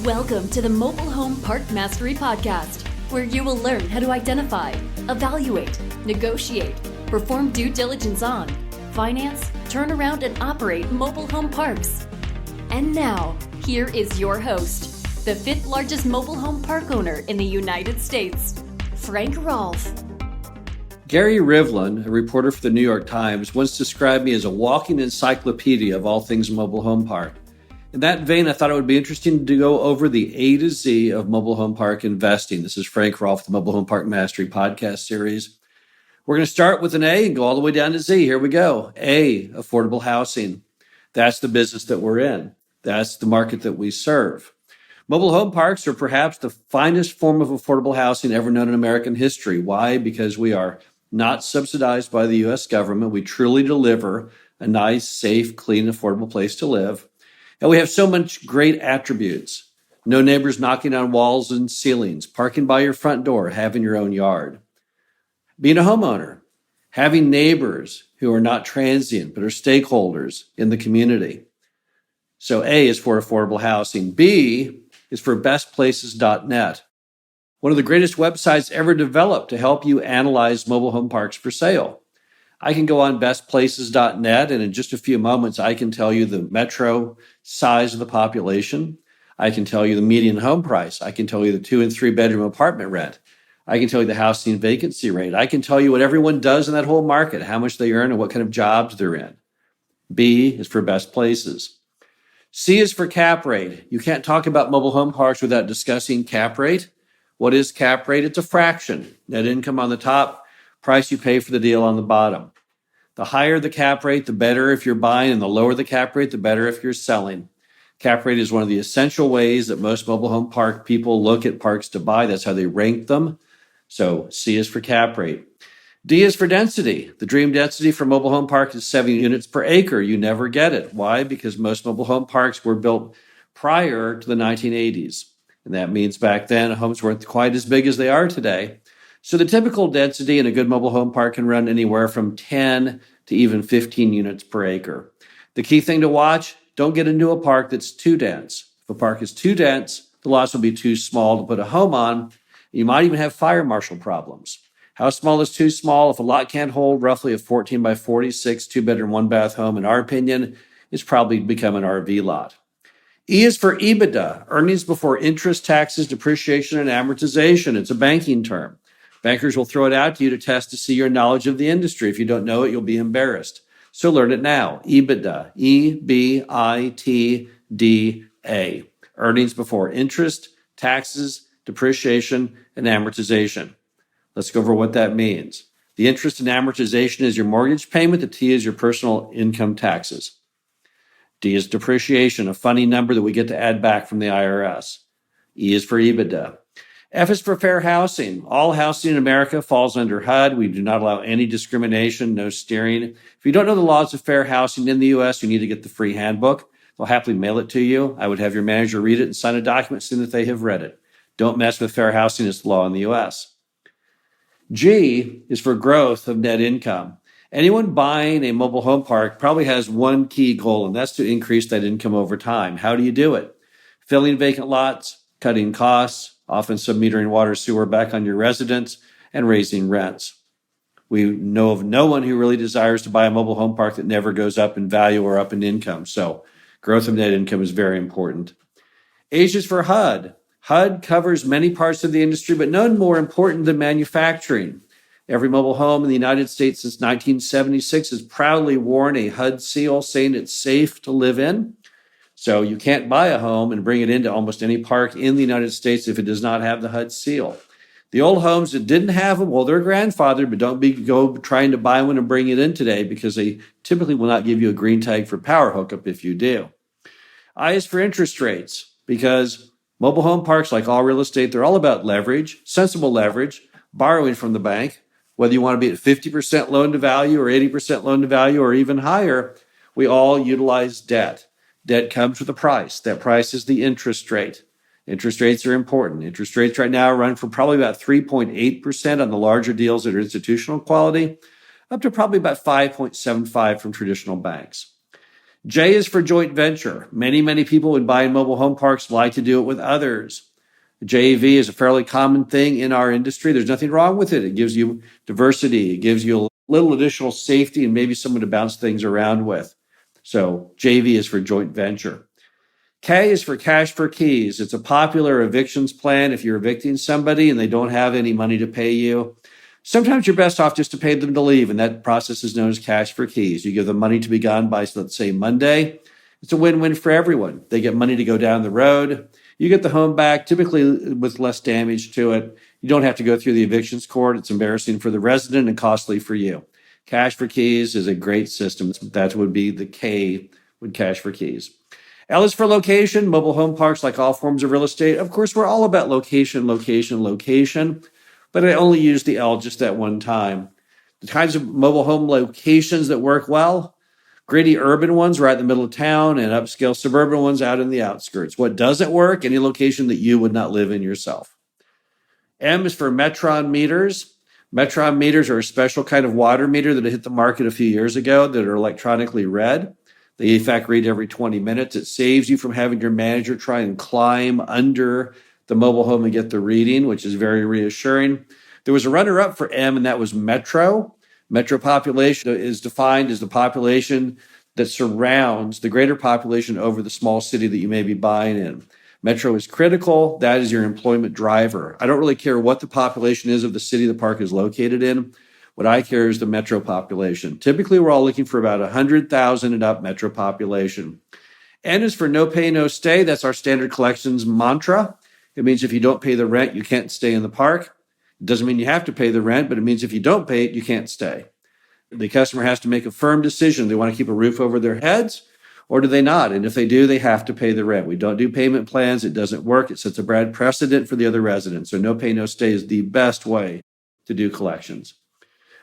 Welcome to the Mobile Home Park Mastery Podcast, where you will learn how to identify, evaluate, negotiate, perform due diligence on, finance, turn around, and operate mobile home parks. And now, here is your host, the fifth largest mobile home park owner in the United States, Frank Rolfe. Gary Rivlin, a reporter for the New York Times, once described me as a walking encyclopedia of all things mobile home park. In that vein, I thought it would be interesting to go over the A to Z of mobile home park investing. This is Frank Rolfe, the Mobile Home Park Mastery podcast series. We're going to start with an A and go all the way down to Z. Here we go. A, affordable housing. That's the business that we're in. That's the market that we serve. Mobile home parks are perhaps the finest form of affordable housing ever known in American history. Why? Because we are not subsidized by the U.S. government. We truly deliver a nice, safe, clean, affordable place to live. And we have so much great attributes. No neighbors knocking on walls and ceilings, parking by your front door, having your own yard. Being a homeowner, having neighbors who are not transient but are stakeholders in the community. So A is for affordable housing. B is for bestplaces.net. One of the greatest websites ever developed to help you analyze mobile home parks for sale. I can go on bestplaces.net, and in just a few moments, I can tell you the metro size of the population. I can tell you the median home price. I can tell you the 2 and 3 bedroom apartment rent. I can tell you the housing vacancy rate. I can tell you what everyone does in that whole market, how much they earn and what kind of jobs they're in. B is for best places. C is for cap rate. You can't talk about mobile home parks without discussing cap rate. What is cap rate? It's a fraction. Net income on the top, price you pay for the deal on the bottom. The higher the cap rate, the better if you're buying, and the lower the cap rate, the better if you're selling. Cap rate is one of the essential ways that most mobile home park people look at parks to buy. That's how they rank them. So C is for cap rate. D is for density. The dream density for mobile home park is 7 units per acre. You never get it. Why? Because most mobile home parks were built prior to the 1980s. And that means back then homes weren't quite as big as they are today. So the typical density in a good mobile home park can run anywhere from 10 to even 15 units per acre. The key thing to watch, don't get into a park that's too dense. If a park is too dense, the lots will be too small to put a home on. You might even have fire marshal problems. How small is too small? If a lot can't hold roughly a 14 by 46 2-bedroom, 1-bath home, in our opinion, it's probably become an RV lot. E is for EBITDA, earnings before interest, taxes, depreciation, and amortization. It's a banking term. Bankers will throw it out to you to test to see your knowledge of the industry. If you don't know it, you'll be embarrassed. So learn it now. EBITDA, EBITDA, earnings before interest, taxes, depreciation, and amortization. Let's go over what that means. The interest and amortization is your mortgage payment. The T is your personal income taxes. D is depreciation, a funny number that we get to add back from the IRS. E is for EBITDA. F is for fair housing. All housing in America falls under HUD. We do not allow any discrimination, no steering. If you don't know the laws of fair housing in the U.S., you need to get the free handbook. They'll happily mail it to you. I would have your manager read it and sign a document saying that they have read it. Don't mess with fair housing. It's the law in the U.S. G is for growth of net income. Anyone buying a mobile home park probably has one key goal, and that's to increase that income over time. How do you do it? Filling vacant lots, cutting costs, often submetering water, sewer back on your residence, and raising rents. We know of no one who really desires to buy a mobile home park that never goes up in value or up in income. So growth of net income is very important. H is for HUD. HUD covers many parts of the industry, but none more important than manufacturing. Every mobile home in the United States since 1976 has proudly worn a HUD seal saying it's safe to live in. So you can't buy a home and bring it into almost any park in the United States if it does not have the HUD seal. The old homes that didn't have them, well, they're grandfathered, but don't go trying to buy one and bring it in today because they typically will not give you a green tag for power hookup if you do. I is for interest rates because mobile home parks, like all real estate, they're all about leverage, sensible leverage, borrowing from the bank. Whether you want to be at 50% loan to value or 80% loan to value or even higher, we all utilize debt. Debt comes with a price. That price is the interest rate. Interest rates are important. Interest rates right now run from probably about 3.8% on the larger deals that are institutional quality, up to probably about 5.75 from traditional banks. J is for joint venture. Many people would buy in mobile home parks like to do it with others. JV is a fairly common thing in our industry. There's nothing wrong with it. It gives you diversity. It gives you a little additional safety and maybe someone to bounce things around with. So JV is for joint venture. K is for cash for keys. It's a popular evictions plan if you're evicting somebody and they don't have any money to pay you. Sometimes you're best off just to pay them to leave, and that process is known as cash for keys. You give them money to be gone by, let's say, Monday. It's a win-win for everyone. They get money to go down the road. You get the home back, typically with less damage to it. You don't have to go through the evictions court. It's embarrassing for the resident and costly for you. Cash for keys is a great system. That would be the K with cash for keys. L is for location. Mobile home parks, like all forms of real estate, of course, we're all about location, but I only use the L just that one time. The kinds of mobile home locations that work well: gritty urban ones right in the middle of town and upscale suburban ones out in the outskirts. What doesn't work? Any location that you would not live in yourself. M is for Metron meters. Metron meters are a special kind of water meter that hit the market a few years ago that are electronically read. They, in fact, read every 20 minutes. It saves you from having your manager try and climb under the mobile home and get the reading, which is very reassuring. There was a runner-up for M, and that was Metro. Metro population is defined as the population that surrounds the greater population over the small city that you may be buying in. Metro is critical. That is your employment driver. I don't really care what the population is of the city the park is located in. What I care is the metro population. Typically, we're all looking for about 100,000 and up metro population. N is for no pay, no stay. That's our standard collections mantra. It means if you don't pay the rent, you can't stay in the park. It doesn't mean you have to pay the rent, but it means if you don't pay it, you can't stay. The customer has to make a firm decision. They want to keep a roof over their heads, or do they not? And if they do, they have to pay the rent. We don't do payment plans. It doesn't work. It sets a bad precedent for the other residents. So no pay, no stay is the best way to do collections.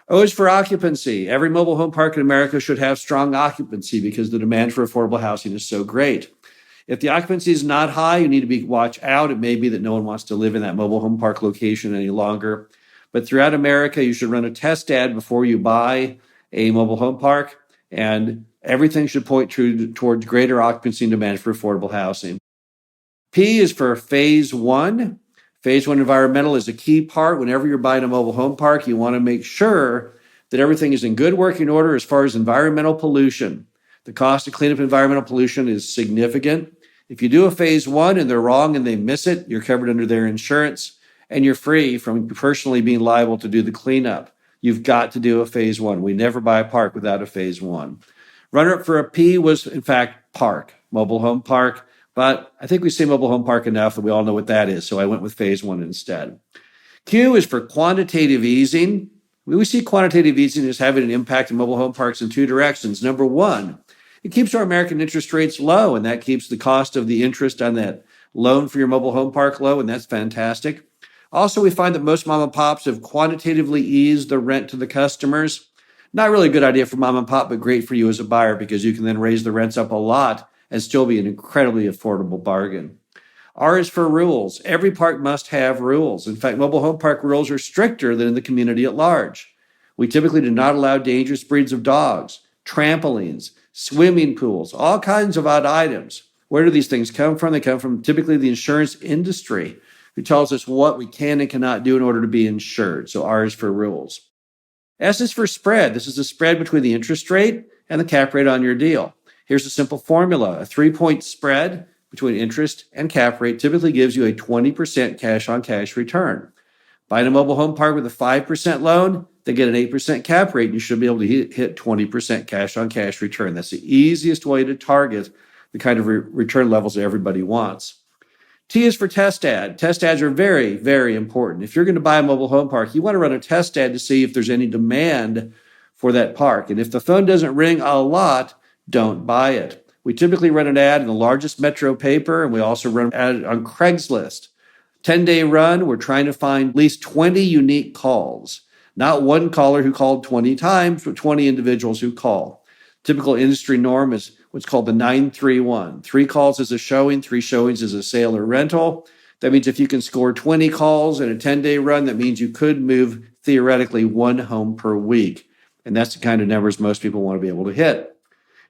O is for occupancy. Every mobile home park in America should have strong occupancy because the demand for affordable housing is so great. If the occupancy is not high, you need to watch out. It may be that no one wants to live in that mobile home park location any longer. But throughout America, you should run a test ad before you buy a mobile home park, and everything should point towards greater occupancy and demand for affordable housing. P is for phase one. Phase one environmental is a key part. Whenever you're buying a mobile home park, you want to make sure that everything is in good working order as far as environmental pollution. The cost to clean up environmental pollution is significant. If you do a phase one and they're wrong and they miss it, you're covered under their insurance and you're free from personally being liable to do the cleanup. You've got to do a phase one. We never buy a park without a phase one. Runner-up for a P was, in fact, park, mobile home park. But I think we say mobile home park enough that we all know what that is. So I went with phase one instead. Q is for quantitative easing. We see quantitative easing as having an impact on mobile home parks in two directions. Number one, it keeps our American interest rates low, and that keeps the cost of the interest on that loan for your mobile home park low, and that's fantastic. Also, we find that most mom and pops have quantitatively eased the rent to the customers. Not really a good idea for mom and pop, but great for you as a buyer because you can then raise the rents up a lot and still be an incredibly affordable bargain. R is for rules. Every park must have rules. In fact, mobile home park rules are stricter than in the community at large. We typically do not allow dangerous breeds of dogs, trampolines, swimming pools, all kinds of odd items. Where do these things come from? They come from typically the insurance industry, who tells us what we can and cannot do in order to be insured. So R is for rules. S is for spread. This is the spread between the interest rate and the cap rate on your deal. Here's a simple formula. A 3-point spread between interest and cap rate typically gives you a 20% cash-on-cash return. Buying a mobile home park with a 5% loan, they get an 8% cap rate, and you should be able to hit 20% cash-on-cash return. That's the easiest way to target the kind of return levels that everybody wants. T is for test ad. Test ads are very, very important. If you're going to buy a mobile home park, you want to run a test ad to see if there's any demand for that park. And if the phone doesn't ring a lot, don't buy it. We typically run an ad in the largest metro paper, and we also run an ad on Craigslist. 10-day run, we're trying to find at least 20 unique calls. Not one caller who called 20 times, but 20 individuals who call. Typical industry norm is what's called the 931. 3 calls is a showing, 3 showings is a sale or rental. That means if you can score 20 calls in a 10-day run, that means you could move theoretically 1 home per week. And that's the kind of numbers most people want to be able to hit.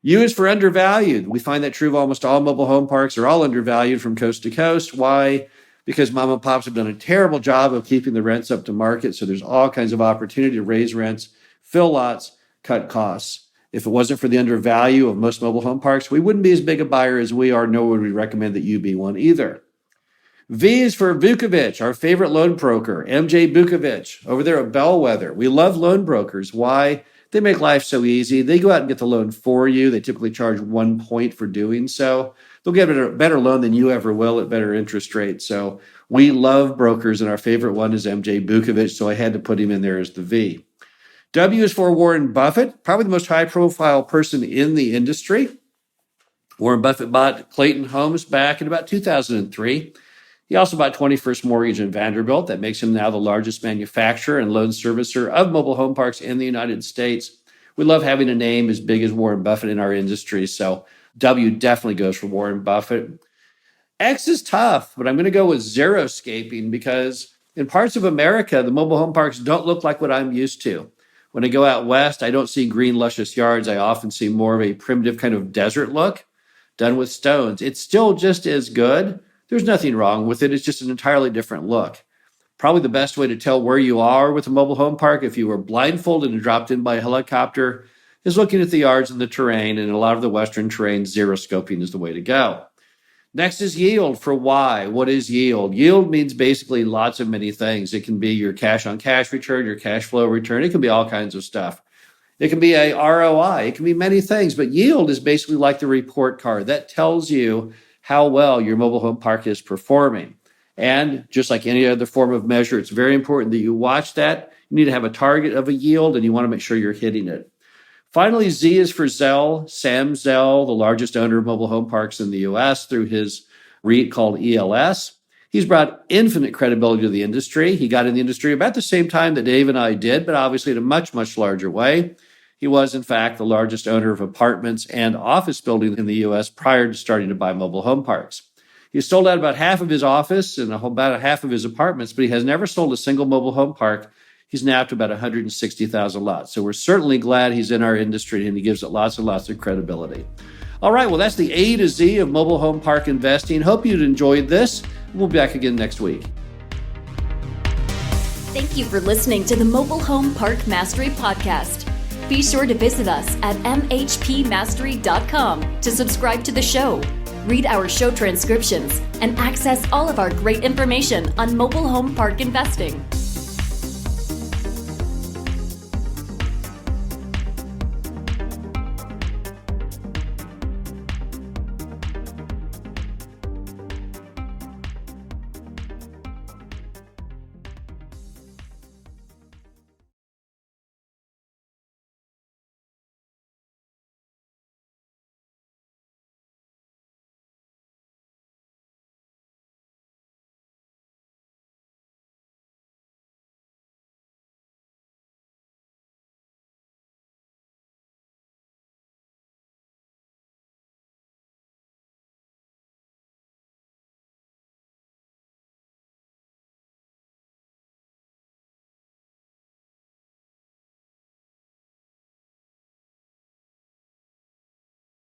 U is for undervalued. We find that true of almost all mobile home parks. They're all undervalued from coast to coast. Why? Because mom and pops have done a terrible job of keeping the rents up to market. So there's all kinds of opportunity to raise rents, fill lots, cut costs. If it wasn't for the undervalue of most mobile home parks, we wouldn't be as big a buyer as we are, nor would we recommend that you be one either. V is for Vukovic, our favorite loan broker, MJ Vukovic, over there at Bellwether. We love loan brokers. Why? They make life so easy. They go out and get the loan for you. They typically charge 1 point for doing so. They'll get a better loan than you ever will at better interest rates. So we love brokers, and our favorite one is MJ Vukovic, so I had to put him in there as the V. W is for Warren Buffett, probably the most high-profile person in the industry. Warren Buffett bought Clayton Homes back in about 2003. He also bought 21st Mortgage in Vanderbilt. That makes him now the largest manufacturer and loan servicer of mobile home parks in the United States. We love having a name as big as Warren Buffett in our industry, so W definitely goes for Warren Buffett. X is tough, but I'm going to go with Xeriscaping because in parts of America, the mobile home parks don't look like what I'm used to. When I go out west, I don't see green, luscious yards. I often see more of a primitive kind of desert look done with stones. It's still just as good. There's nothing wrong with it. It's just an entirely different look. Probably the best way to tell where you are with a mobile home park, if you were blindfolded and dropped in by a helicopter, is looking at the yards and the terrain. And in a lot of the Western terrain, xeriscoping is the way to go. Next is yield for Y. What is yield? Yield means basically lots of many things. It can be your cash-on-cash return, your cash flow return. It can be all kinds of stuff. It can be a ROI. It can be many things. But yield is basically like the report card. That tells you how well your mobile home park is performing. And just like any other form of measure, it's very important that you watch that. You need to have a target of a yield, and you want to make sure you're hitting it. Finally, Z is for Zell. Sam Zell, the largest owner of mobile home parks in the U.S. through his REIT called ELS. He's brought infinite credibility to the industry. He got in the industry about the same time that Dave and I did, but obviously in a much, much larger way. He was, in fact, the largest owner of apartments and office buildings in the U.S. prior to starting to buy mobile home parks. He sold out about half of his office and about half of his apartments, but he has never sold a single mobile home park. He's now up to about 160,000 lots. So we're certainly glad he's in our industry, and he gives it lots and lots of credibility. All right, well, that's the A to Z of mobile home park investing. Hope you'd enjoyed this. We'll be back again next week. Thank you for listening to the Mobile Home Park Mastery Podcast. Be sure to visit us at mhpmastery.com to subscribe to the show, read our show transcriptions, and access all of our great information on mobile home park investing.